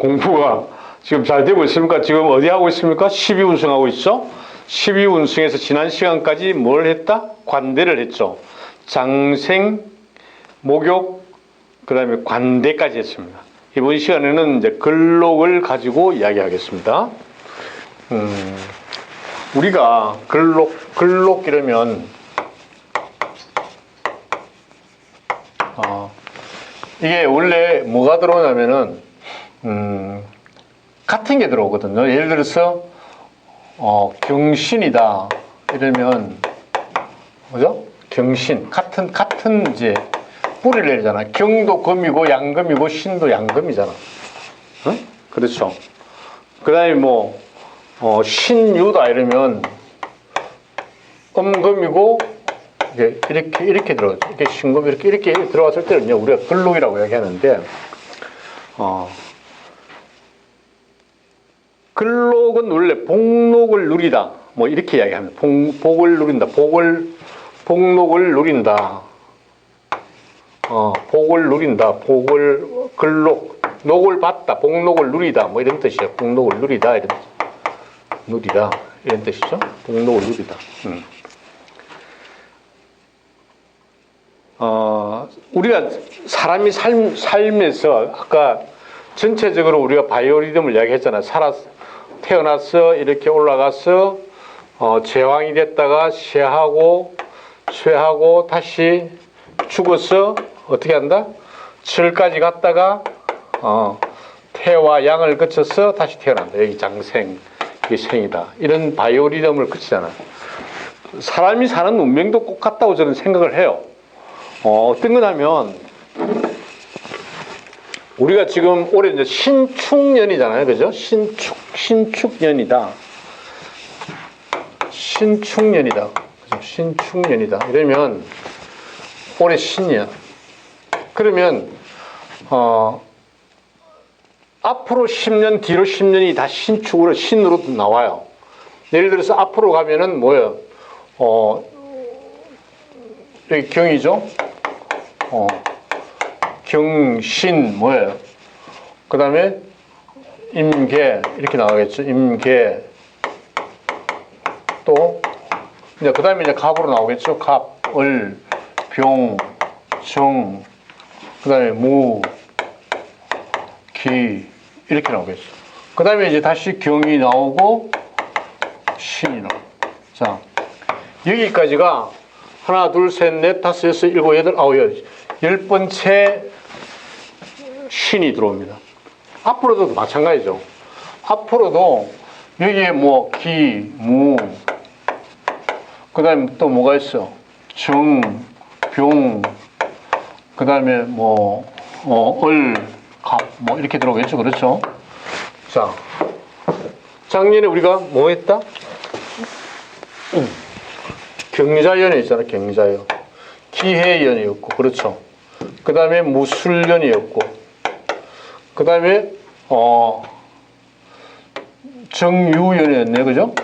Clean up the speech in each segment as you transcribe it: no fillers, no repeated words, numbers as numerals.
공부가 지금 잘 되고 있습니까? 지금 어디 하고 있습니까? 12운승 하고 있죠? 12운승에서 지난 시간까지 뭘 했다? 관대를 했죠. 장생, 목욕, 그 다음에 관대까지 했습니다. 이번 시간에는 이제 글록을 가지고 이야기하겠습니다. 우리가 글록 이러면, 이게 원래 뭐가 들어오냐면은, 같은 게 들어오거든요. 예를 들어서, 경신이다. 이러면, 뭐죠? 경신. 같은 이제, 뿌리를 내리잖아. 경도 금이고, 양금이고, 신도 양금이잖아. 응? 그렇죠. 그 다음에 뭐, 신유다. 이러면, 음금이고, 이렇게 들어가죠. 이렇게 신금, 이렇게 들어갔을 때는요, 우리가 글록이라고 이야기하는데, 글록은 원래 복록을 누리다. 뭐 이렇게 이야기합니다. 복을 누린다. 복록을 누린다. 복을 누린다. 글록, 녹을 받다. 복록을 누리다. 뭐 이런 뜻이에요. 복록을 누리다. 누리다. 이런 뜻이죠. 복록을 누리다. 우리가 사람이 삶에서 아까 전체적으로 우리가 바이오리듬을 이야기했잖아요. 태어나서 이렇게 올라가서 제왕이 됐다가 쇠하고 다시 죽어서 어떻게 한다? 철까지 갔다가 태와 양을 거쳐서 다시 태어난다. 여기 장생, 여기 생이다. 이런 바이오리듬을 거치잖아요. 사람이 사는 운명도 꼭 같다고 저는 생각을 해요. 어떤 거냐면 우리가 지금 올해 이제 신축년이잖아요, 그죠? 신축년이다. 신축년이다. 그죠? 신축년이다. 이러면 올해 신이야. 그러면 앞으로 10년, 뒤로 10년이 다 신으로 나와요. 예를 들어서 앞으로 가면은 뭐예요? 여기 경이죠? 경신 뭐예요? 그 다음에 임계 이렇게 나가겠죠. 임계 또 이제 그 다음에 이제 갑으로 나오겠죠. 갑, 을, 병, 정, 그 다음에 무, 기 이렇게 나오겠죠. 그 다음에 이제 다시 경이 나오고 신이 나오고. 자, 여기까지가 하나, 둘, 셋, 넷, 다섯, 여섯, 일곱, 여덟, 아홉, 열 번째 신이 들어옵니다. 앞으로도 마찬가지죠. 앞으로도 여기에 뭐 기, 무, 그 다음에 또 뭐가 있어? 정, 병, 그 다음에 뭐 을, 갑, 뭐 이렇게 들어오겠죠. 그렇죠? 자, 작년에 우리가 뭐 했다? 경자연이 있잖아. 경자연. 기해연이었고, 그렇죠. 그 다음에 무술연이었고, 그 다음에 정유연이었네, 그죠?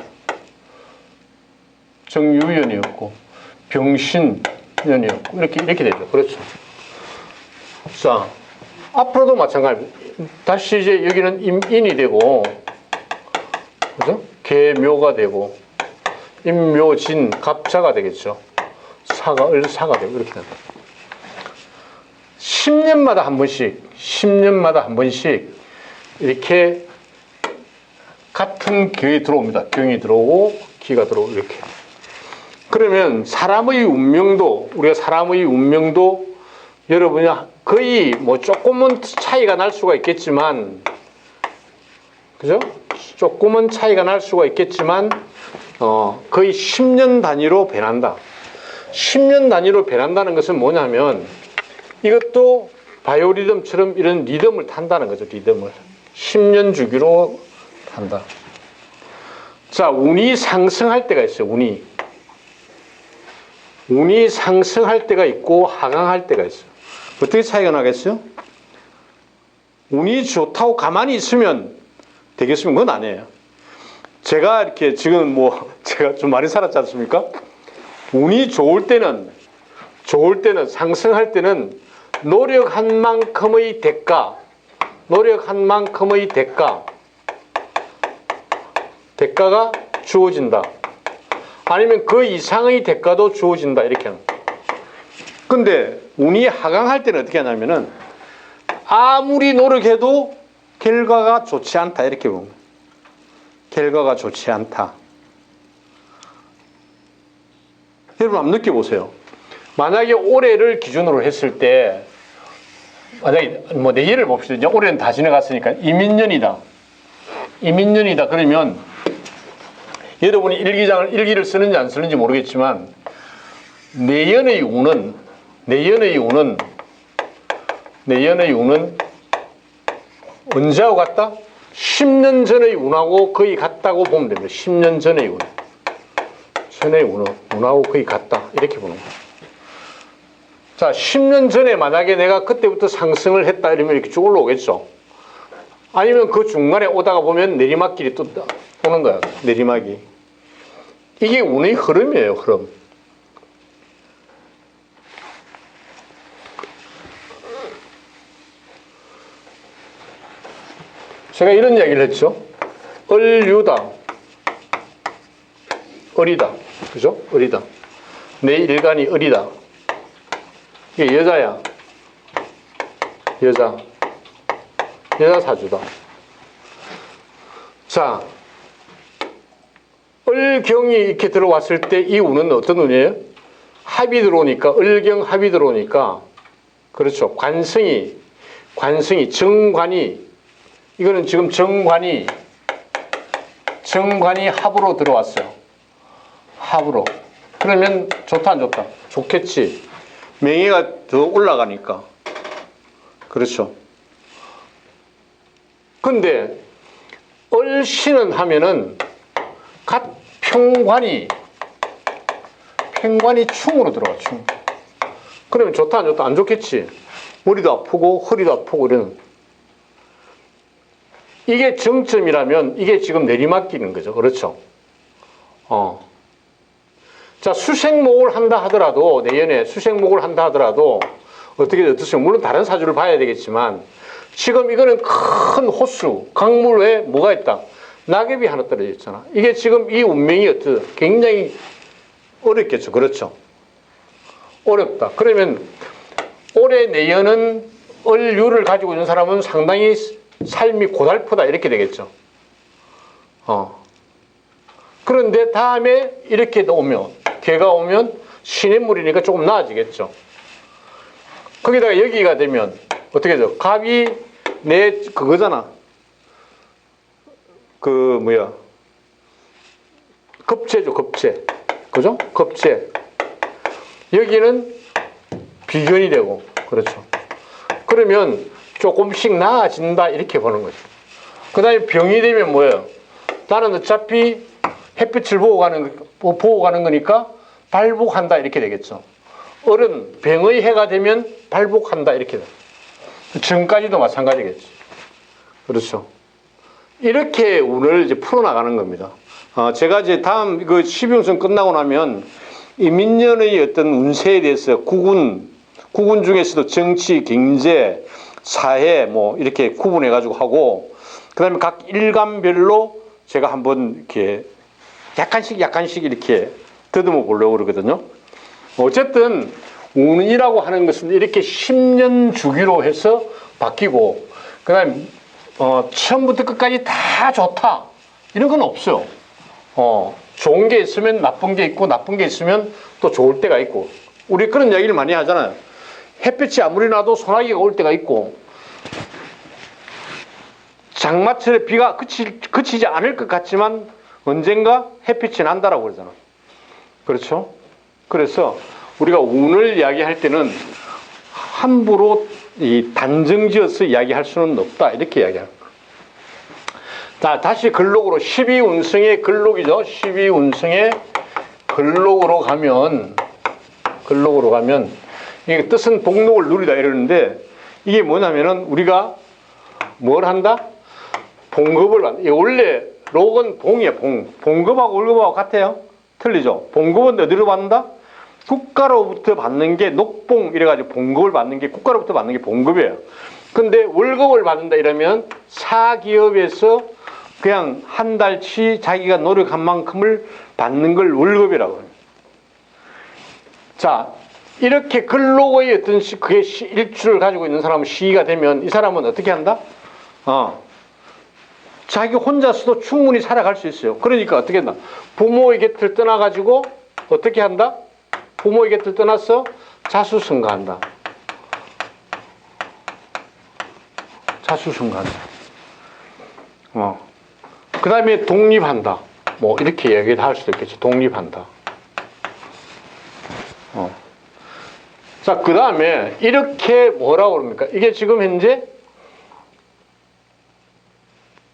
정유연이었고, 병신연이었고, 이렇게 되죠. 그렇죠. 자, 앞으로도 마찬가지. 다시 이제 여기는 임인이 되고, 그죠? 계묘가 되고, 임묘진, 갑자가 되겠죠. 을사가 되고, 이렇게 된다. 10년마다 한 번씩, 이렇게 같은 기에 들어옵니다. 경이 들어오고, 기가 들어오고, 이렇게. 그러면 우리가 사람의 운명도 여러분이 거의 뭐 조금은 차이가 날 수가 있겠지만, 그죠? 조금은 차이가 날 수가 있겠지만, 거의 10년 단위로 변한다. 10년 단위로 변한다는 것은 뭐냐면, 이것도 바이오리듬처럼 이런 리듬을 탄다는 거죠, 리듬을. 10년 주기로 탄다. 자, 운이 상승할 때가 있어요, 운이 상승할 때가 있고, 하강할 때가 있어요. 어떻게 차이가 나겠어요? 운이 좋다고 가만히 있으면 되겠으면 그건 아니에요. 제가 이렇게 지금 제가 좀 많이 살았지 않습니까? 운이 좋을 때는, 상승할 때는 노력한 만큼의 대가, 노력한 만큼의 대가가 주어진다. 아니면 그 이상의 대가도 주어진다. 이렇게 하는 거예요. 근데 운이 하강할 때는 어떻게 하냐면은 아무리 노력해도 결과가 좋지 않다. 이렇게 보는 거예요. 결과가 좋지 않다. 여러분 한번 느껴보세요. 만약에 올해를 기준으로 했을 때 만약에 뭐 내일을 봅시다. 이제 올해는 다 지나갔으니까 이민년이다. 그러면 여러분이 일기를 쓰는지 안 쓰는지 모르겠지만 내년의 운은 언제하고 같다? 10년 전의 운하고 거의 같다고 보면 됩니다. 10년 전의 운하고 거의 같다. 이렇게 보는 거예요. 자, 10년 전에 만약에 내가 그때부터 상승을 했다 이러면 이렇게 쭉 올라오겠죠. 아니면 그 중간에 오다가 보면 내리막길이 또 오는 거야. 내리막이. 이게 운의 흐름이에요. 흐름. 제가 이런 이야기를 했죠. 을유다. 을이다. 그죠? 을이다. 내 일간이 을이다. 이게 여자야. 여자 사주다. 자, 을경이 이렇게 들어왔을 때 이 운은 어떤 운이에요? 합이 들어오니까, 을경 합이 들어오니까, 그렇죠. 관성이, 정관이, 이거는 지금 정관이 합으로 들어왔어요. 합으로. 그러면 좋다, 안 좋다? 좋겠지. 명예가 더 올라가니까. 그렇죠. 근데, 을신은 하면은, 평관이 충으로 들어가, 충. 그러면 좋다, 안 좋다? 안 좋겠지. 머리도 아프고, 허리도 아프고, 이러는. 이게 정점이라면, 이게 지금 내리막길인 거죠. 그렇죠. 자, 수생목을 한다 하더라도, 내년에 수생목을 한다 하더라도, 어떠세요? 물론 다른 사주를 봐야 되겠지만, 지금 이거는 큰 호수, 강물에 뭐가 있다? 낙엽이 하나 떨어져 있잖아. 이게 지금 이 운명이 굉장히 어렵겠죠. 그렇죠. 어렵다. 그러면 올해 내년은 을유를 가지고 있는 사람은 상당히 삶이 고달프다. 이렇게 되겠죠. 그런데 다음에 이렇게 오면, 개가 오면 시냇물이니까 조금 나아지겠죠. 거기다가 여기가 되면 어떻게 되죠? 갑이 그거잖아. 겁재죠, 겁재. 그죠? 겁재. 여기는 비견이 되고, 그렇죠. 그러면 조금씩 나아진다, 이렇게 보는 거죠. 그 다음에 병이 되면 뭐예요? 나는 어차피 햇빛을 보고 가는 거니까 발복한다, 이렇게 되겠죠. 을은 병의 해가 되면 발복한다, 이렇게 돼. 지금까지도 마찬가지겠지. 그렇죠. 이렇게 운을 이제 풀어나가는 겁니다. 제가 이제 다음 12운선 끝나고 나면 이 민년의 어떤 운세에 대해서 구군 중에서도 정치, 경제, 사회 뭐 이렇게 구분해가지고 하고, 그 다음에 각 일간별로 제가 한번 이렇게 약간씩 이렇게 더듬어 보려고 그러거든요. 어쨌든 운이라고 하는 것은 이렇게 10년 주기로 해서 바뀌고, 그 다음에 처음부터 끝까지 다 좋다 이런 건 없어요. 좋은 게 있으면 나쁜 게 있고, 나쁜 게 있으면 또 좋을 때가 있고. 우리 그런 얘기를 많이 하잖아요. 햇빛이 아무리 나도 소나기가 올 때가 있고, 장마철에 비가 그치지 않을 것 같지만 언젠가 햇빛이 난다라고 그러잖아. 그렇죠? 그래서 우리가 운을 이야기할 때는 함부로 단정지어서 이야기할 수는 없다, 이렇게 이야기합니다. 자, 다시 글록으로 12운성의 글록이죠. 12운성의 글록으로 가면 이게 뜻은 복록을 누리다 이러는데, 이게 뭐냐면은 우리가 뭘 한다? 봉급을 받는다. 원래 록은 봉이에요. 봉급하고 월급하고 같아요? 틀리죠. 봉급은 어디로 받는다? 국가로부터 받는 게 녹봉 이래가지고 봉급을 받는 게, 국가로부터 받는 게 봉급이에요. 근데 월급을 받는다 이러면 사기업에서 그냥 한 달치 자기가 노력한 만큼을 받는 걸 월급이라고 해요. 자, 이렇게 근로의 어떤 그게 일주를 가지고 있는 사람은 시기가 되면 이 사람은 어떻게 한다? 자기 혼자서도 충분히 살아갈 수 있어요. 그러니까 어떻게 한다? 부모의 곁을 떠나가지고 어떻게 한다? 부모의 곁을 떠나서 자수성가한다. 자수성가한다. 그 다음에 독립한다. 뭐 이렇게 얘기를 할 수도 있겠지. 독립한다. 자, 그 다음에 이렇게 뭐라고 그럽니까? 이게 지금 현재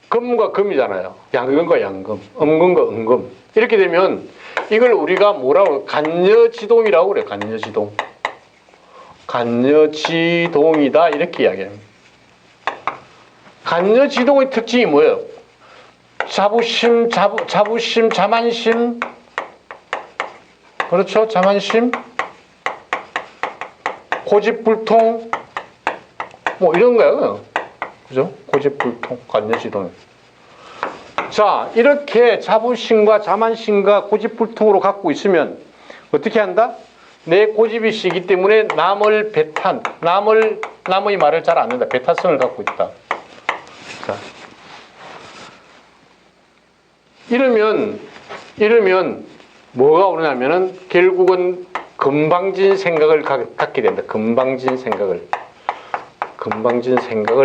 금과 금이잖아요. 양금과 양금, 음금과 음금. 이렇게 되면 이걸 우리가 뭐라고 간여지동이라고 그래요. 간여지동. 간여지동이다 이렇게 이야기합니다. 간여지동의 특징이 뭐예요? 자부심, 자부심, 자만심. 그렇죠? 자만심. 고집불통. 뭐 이런 거예요. 그죠? 고집불통, 간여지동. 자, 이렇게 자부심과 자만심과 고집불통으로 갖고 있으면 어떻게 한다? 내 고집이 시기 때문에 남을 배탄, 남의 말을 잘 안 듣는다. 배타성을 갖고 있다. 자, 이러면 뭐가 오르냐면은 결국은 건방진 생각을 갖게 된다. 건방진 생각을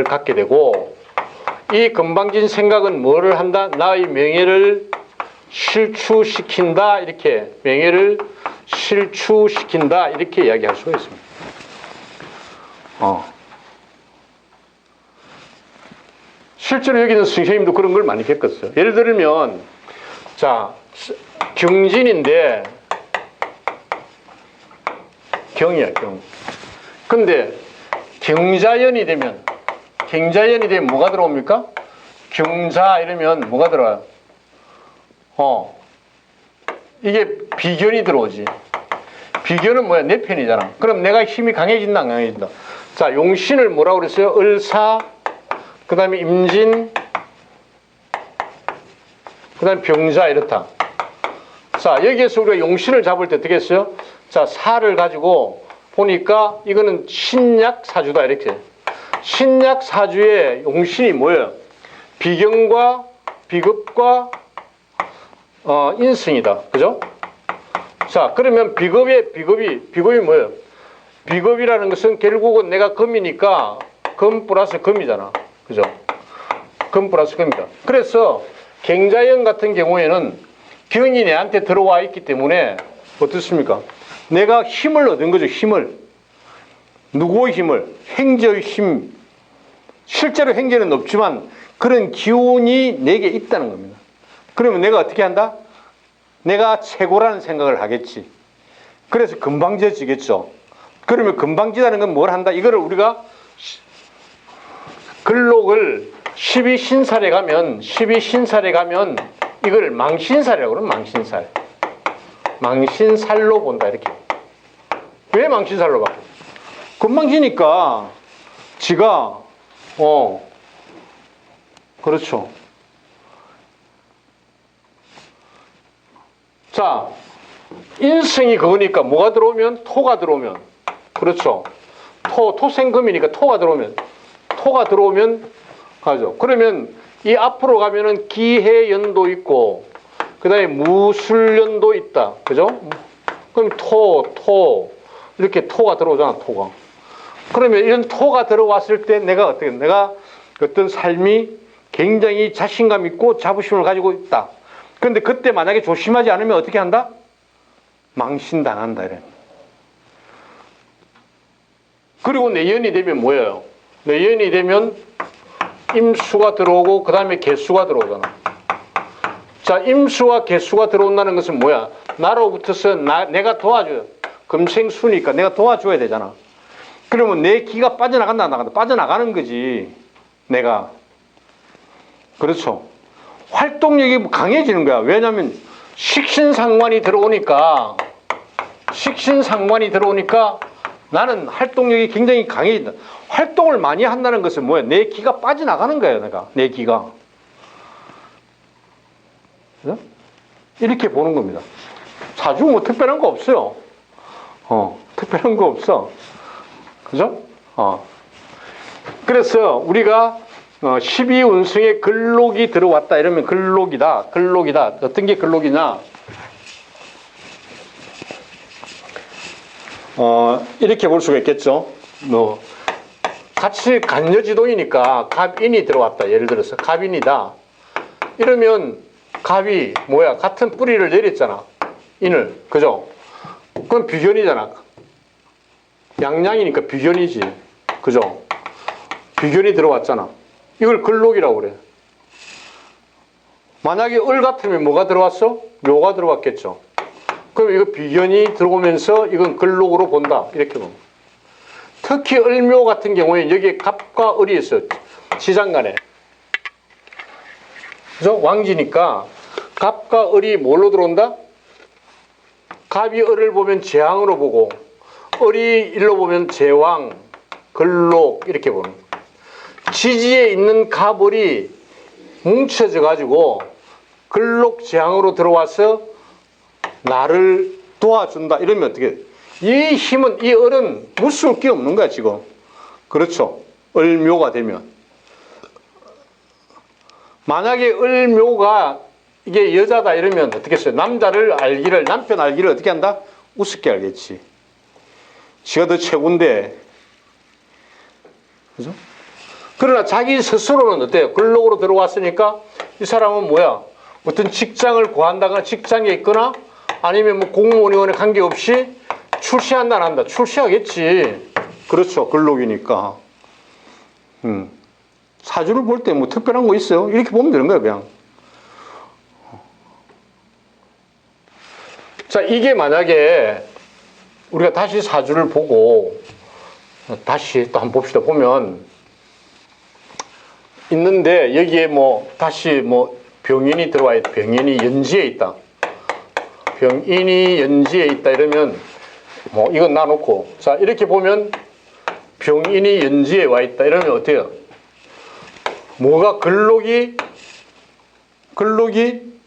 갖게 되고, 이 건방진 생각은 뭐를 한다? 나의 명예를 실추시킨다. 이렇게 명예를 실추시킨다. 이렇게 이야기할 수가 있습니다. 실제로 여기는 선생님도 그런 걸 많이 겪었어요. 예를 들면, 자, 경진인데, 경이야, 경. 근데, 경자연이 되면 뭐가 들어옵니까? 경자 이러면 뭐가 들어와요? 이게 비견이 들어오지. 비견은 뭐야? 내 편이잖아. 그럼 내가 힘이 강해진다, 안 강해진다? 자, 용신을 뭐라고 그랬어요? 을사, 그 다음에 임진, 그 다음에 병자 이렇다. 자, 여기에서 우리가 용신을 잡을 때 어떻게 했어요? 자, 사를 가지고 보니까 이거는 신약사주다 이렇게. 신약사주의 용신이 뭐예요? 비경과 비급과 인승이다. 그죠? 자, 그러면 비급이 뭐예요? 비급이라는 것은 결국은 내가 금이니까 금 플러스 금이잖아. 그죠? 금 플러스 금이다. 그래서 경자연 같은 경우에는 경이 내한테 들어와 있기 때문에 어떻습니까? 내가 힘을 얻은 거죠. 힘을. 누구의 힘을? 행제의 힘. 실제로 행제는 없지만 그런 기운이 내게 있다는 겁니다. 그러면 내가 어떻게 한다? 내가 최고라는 생각을 하겠지. 그래서 건방져지겠죠. 그러면 건방지다는 건 뭘 한다? 이거를 우리가 글록을 12신살에 가면 이걸 망신살이라고 그러면 망신살. 망신살로 본다 이렇게. 왜 망신살로 봐? 건방지니까 지가 그렇죠. 자, 인승이 그거니까 뭐가 들어오면 토가 들어오면 그렇죠. 토생금이니까 토가 들어오면 가죠. 그러면 이 앞으로 가면은 기해연도 있고 그다음에 무술연도 있다. 그죠? 그럼 이렇게 토가 들어오잖아. 토가. 그러면 이런 토가 들어왔을 때 내가 어떤 삶이 굉장히 자신감 있고 자부심을 가지고 있다. 그런데 그때 만약에 조심하지 않으면 어떻게 한다? 망신당한다. 이래. 그리고 내연이 되면 뭐예요? 내연이 되면 임수가 들어오고 그 다음에 개수가 들어오잖아. 자, 임수와 개수가 들어온다는 것은 뭐야? 나로부터서 내가 도와줘요. 금생수니까 내가 도와줘야 되잖아. 그러면 내 기가 빠져나간다, 안 나간다? 빠져나가는 거지. 내가. 그렇죠. 활동력이 강해지는 거야. 왜냐하면 식신상관이 들어오니까 나는 활동력이 굉장히 강해진다. 활동을 많이 한다는 것은 뭐야? 내 기가 빠져나가는 거예요, 내가. 내 기가. 그죠? 이렇게 보는 겁니다. 사주 뭐 특별한 거 없어요. 특별한 거 없어. 그죠? 그래서 우리가 12운승에 근록이 들어왔다 이러면 근록이다. 근록이다. 어떤 게 근록이냐? 이렇게 볼 수가 있겠죠. 같이 간여지동이니까 갑인이 들어왔다. 예를 들어서 갑인이다. 이러면 갑이 뭐야? 같은 뿌리를 내렸잖아. 인을. 그죠? 그건 비견이잖아. 양양이니까 비견이지. 그죠? 비견이 들어왔잖아. 이걸 근록이라고 그래. 만약에 을 같으면 뭐가 들어왔어? 묘가 들어왔겠죠. 그럼 이거 비견이 들어오면서 이건 근록으로 본다. 이렇게 보면. 특히 을묘 같은 경우에 여기에 갑과 을이 있어요. 지장간에. 그죠? 왕지니까 갑과 을이 뭘로 들어온다? 갑이 을을 보면 재앙으로 보고 을이 일로 보면 제왕, 근록 이렇게 보는 거예요. 지지에 있는 갑을이 뭉쳐져 가지고 근록 재앙으로 들어와서 나를 도와준다 이러면 어떻게 돼? 이 힘은 이 을은 무서울 게 없는 거야 지금. 그렇죠. 을묘가 되면 만약에 을묘가 이게 여자다 이러면 어떻게 했어요? 남자를 알기를 남편 알기를 어떻게 한다? 우습게 알겠지. 지가 더 최고인데. 그죠? 그러나 자기 스스로는 어때요? 근록으로 들어왔으니까 이 사람은 뭐야? 어떤 직장을 구한다거나 직장에 있거나 아니면 뭐 공무원이거나 관계없이 출세한다 안 한다. 출세하겠지. 그렇죠. 근록이니까. 사주를 볼 때 뭐 특별한 거 있어요? 이렇게 보면 되는 거야 그냥. 자, 이게 만약에 우리가 다시 사주를 보고 다시 또 한번 봅시다. 보면 있는데 여기에 뭐 다시 뭐 병인이 들어와 있다. 병인이 연지에 있다. 병인이 연지에 있다 이러면 뭐 이건 놔놓고 자 이렇게 보면 병인이 연지에 와 있다 이러면 어때요? 뭐가 근록이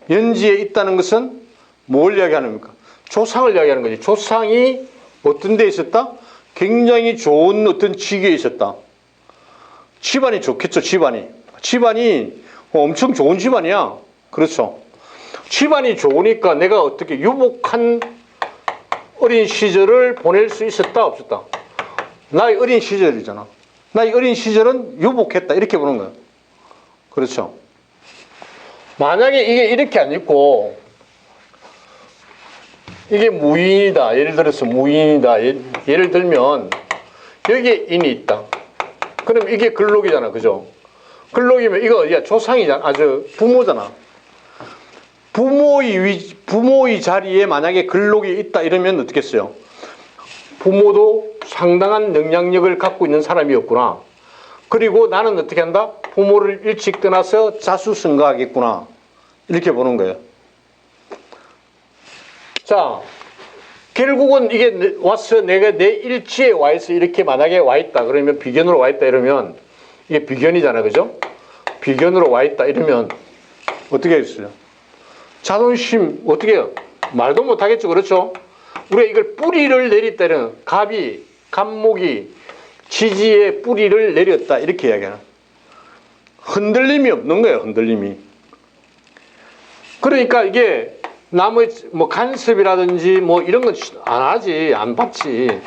연지에 있다는 것은 뭘 이야기하는 겁니까? 조상을 이야기하는 거지. 조상이 어떤 데 있었다? 굉장히 좋은 어떤 직위에 있었다. 집안이 좋겠죠. 집안이 엄청 좋은 집안이야. 그렇죠. 집안이 좋으니까 내가 어떻게 유복한 어린 시절을 보낼 수 있었다 없었다? 나의 어린 시절이잖아. 나의 어린 시절은 유복했다 이렇게 보는 거야. 그렇죠. 만약에 이게 이렇게 안 있고 이게 무인이다. 예를 들어서 무인이다. 예를 들면 여기에 인이 있다. 그럼 이게 근록이잖아. 그죠? 근록이면 이거 야 조상이잖아. 아주 부모잖아. 부모의 자리에 만약에 근록이 있다 이러면 어떻겠어요? 부모도 상당한 영향력을 갖고 있는 사람이었구나. 그리고 나는 어떻게 한다? 부모를 일찍 떠나서 자수성가하겠구나. 이렇게 보는 거예요. 자, 결국은 이게 와서 내가 내 일지에 와 있어. 이렇게 만약에 와 있다. 그러면 비견으로 와 있다. 이러면 이게 비견이잖아. 그죠? 비견으로 와 있다. 이러면 어떻게 하겠어요? 자존심 어떻게 해요? 말도 못 하겠죠. 그렇죠? 우리가 이걸 뿌리를 내렸다. 이러면 갑목이 지지에 뿌리를 내렸다. 이렇게 이야기하는. 흔들림이 없는 거예요. 흔들림이. 그러니까 이게 남의 뭐 간섭이라든지 뭐 이런 건 안 하지. 안 받지.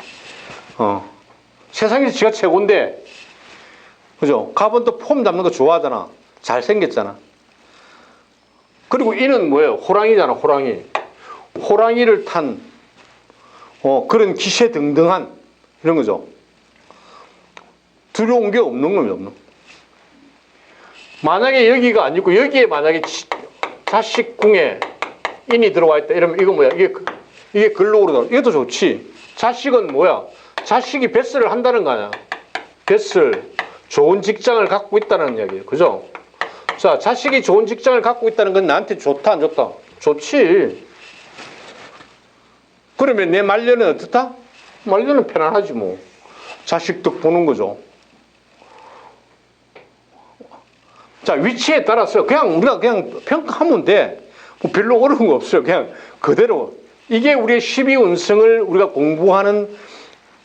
세상에서 지가 최고인데. 그죠? 갑은 또 폼 잡는 거 좋아하잖아. 잘생겼잖아. 그리고 이는 뭐예요? 호랑이잖아. 호랑이를 탄 그런 기세등등한 이런 거죠. 두려운 게 없는 겁니다. 만약에 여기가 아니고 여기에 만약에 자식궁에 인이 들어와 있다 이러면 이거 뭐야? 이게 근록으로 들어와. 이것도 좋지. 자식은 뭐야? 자식이 뱃슬을 한다는 거 아니야? 뱃슬. 좋은 직장을 갖고 있다는 이야기예요. 그죠? 자, 자식이 좋은 직장을 갖고 있다는 건 나한테 좋다 안 좋다? 좋지. 그러면 내 말년은 어떻다? 말로는 편안하지 뭐. 자식 덕 보는 거죠. 자, 위치에 따라서 그냥 우리가 그냥 평가하면 돼. 뭐 별로 어려운 거 없어요. 그냥 그대로. 이게 우리의 12운성을 우리가 공부하는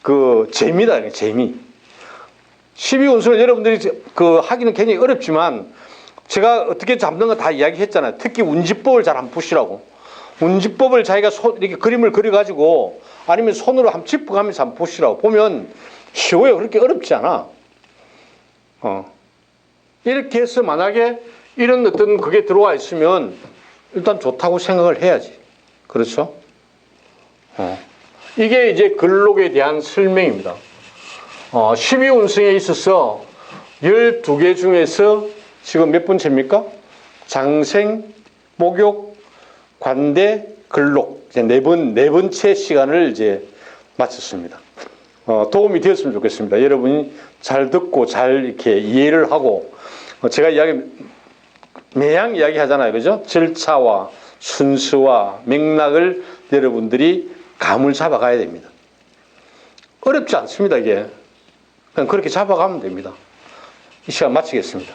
그 재미다. 재미. 12운성을 여러분들이 그 하기는 굉장히 어렵지만 제가 어떻게 잡는 거 다 이야기했잖아요. 특히 운지법을 잘 한번 보시라고. 운지법을 자기가 이렇게 그림을 그려가지고 아니면 손으로 한번 짚어가면서 한번 보시라고. 보면 쉬워요. 그렇게 어렵지 않아. 이렇게 해서 만약에 이런 어떤 그게 들어와 있으면 일단 좋다고 생각을 해야지. 그렇죠? 이게 이제 근록에 대한 설명입니다. 12운성에 있어서 12개 중에서 지금 몇 번째입니까? 장생, 목욕, 관대, 근록. 이제 네 번째 시간을 이제 마쳤습니다. 도움이 되었으면 좋겠습니다. 여러분이 잘 듣고 잘 이렇게 이해를 하고, 제가 매양 이야기 하잖아요. 그죠? 절차와 순서와 맥락을 여러분들이 감을 잡아가야 됩니다. 어렵지 않습니다, 이게. 그냥 그렇게 잡아가면 됩니다. 이 시간 마치겠습니다.